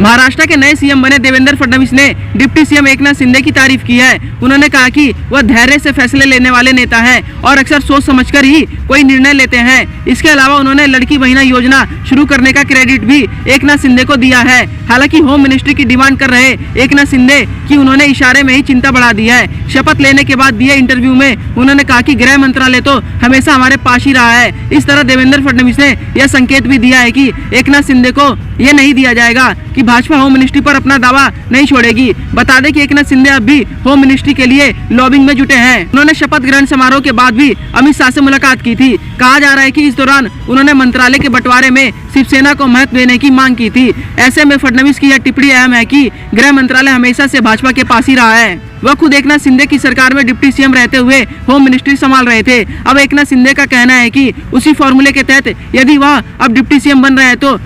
महाराष्ट्र के नए सीएम बने देवेंद्र फडणवीस ने डिप्टी सीएम एकनाथ शिंदे की तारीफ की है। उन्होंने कहा कि वह धैर्य से फैसले लेने वाले नेता हैं और अक्सर सोच समझकर ही कोई निर्णय लेते हैं। इसके अलावा उन्होंने लड़की बहिना योजना शुरू करने का क्रेडिट भी एकनाथ शिंदे को दिया है। हालांकि होम मिनिस्ट्री की डिमांड कर रहे एकनाथ शिंदे की उन्होंने इशारे में ही चिंता बढ़ा दी है। शपथ लेने के बाद दिए इंटरव्यू में उन्होंने कहा कि गृह मंत्रालय तो हमेशा हमारे पास ही रहा है। इस तरह देवेंद्र फडणवीस ने यह संकेत भी दिया है कि एकनाथ शिंदे को यह नहीं दिया जाएगा कि भाजपा होम मिनिस्ट्री पर अपना दावा नहीं छोड़ेगी। बता दें कि एकनाथ शिंदे अब भी होम मिनिस्ट्री के लिए लॉबिंग में जुटे हैं। उन्होंने शपथ ग्रहण समारोह के बाद भी अमित शाह से मुलाकात की थी। कहा जा रहा है कि इस दौरान उन्होंने मंत्रालय के बंटवारे में शिवसेना को महत्व देने की मांग की थी। ऐसे में फडणवीस की यह टिप्पणी अहम है कि गृह मंत्रालय हमेशा से भाजपा के पास ही रहा है। वह खुद एकनाथ शिंदे की सरकार में डिप्टी सीएम रहते हुए होम मिनिस्ट्री संभाल रहे थे। अब एकनाथ शिंदे का कहना है कि उसी फॉर्मूले के तहत यदि वह अब डिप्टी सीएम बन रहे हैं तो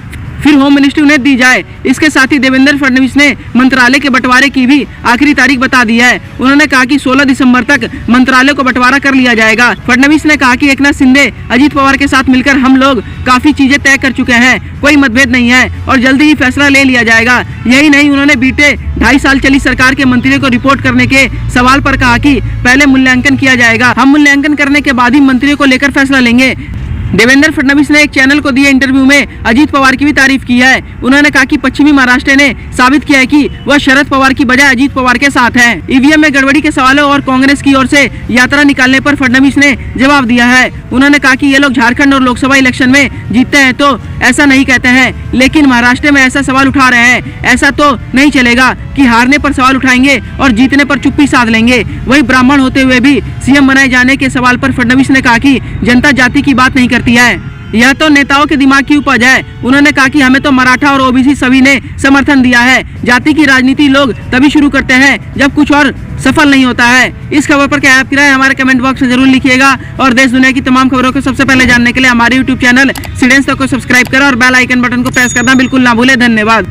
फिर होम मिनिस्ट्री उन्हें दी जाए। इसके साथ ही देवेंद्र फडणवीस ने मंत्रालय के बंटवारे की भी आखिरी तारीख बता दी है। उन्होंने कहा कि 16 दिसंबर तक मंत्रालय को बंटवारा कर लिया जाएगा। फडणवीस ने कहा कि एकनाथ शिंदे अजीत पवार के साथ मिलकर हम लोग काफी चीजें तय कर चुके हैं, कोई मतभेद नहीं है और जल्दी ही फैसला ले लिया जाएगा। यही नहीं, उन्होंने बीते 2.5 साल चली सरकार के मंत्रियों को रिपोर्ट करने के सवाल पर कहा कि पहले मूल्यांकन किया जाएगा, हम मूल्यांकन करने के बाद ही मंत्रियों को लेकर फैसला लेंगे। देवेंद्र फडणवीस ने एक चैनल को दिए इंटरव्यू में अजीत पवार की भी तारीफ की है। उन्होंने कहा कि पश्चिमी महाराष्ट्र ने साबित किया है कि वह शरद पवार की बजाय अजीत पवार के साथ है। ईवीएम में गड़बड़ी के सवालों और कांग्रेस की ओर से यात्रा निकालने पर फडणवीस ने जवाब दिया है। उन्होंने कहा कि ये लोग झारखंड और लोकसभा इलेक्शन में जीतते हैं तो ऐसा नहीं कहते हैं, लेकिन महाराष्ट्र में ऐसा सवाल उठा रहे हैं। ऐसा तो नहीं चलेगा कि हारने पर सवाल उठाएंगे और जीतने पर चुप्पी साध लेंगे। वही ब्राह्मण होते हुए भी सीएम बनाए जाने के सवाल पर फडणवीस ने कहा कि जनता जाति की बात नहीं करती है, यह तो नेताओं के दिमाग की उपज है। उन्होंने कहा कि हमें तो मराठा और ओबीसी सभी ने समर्थन दिया है। जाति की राजनीति लोग तभी शुरू करते हैं जब कुछ और सफल नहीं होता है। इस खबर पर क्या आपकी राय है हमारे कमेंट बॉक्स में जरूर लिखिएगा और देश दुनिया की तमाम खबरों को सबसे पहले जानने के लिए हमारे यूट्यूब चैनल सीडेंस तक को सब्सक्राइब करें और बेल आइकन बटन को प्रेस करना बिल्कुल ना भूलें। धन्यवाद।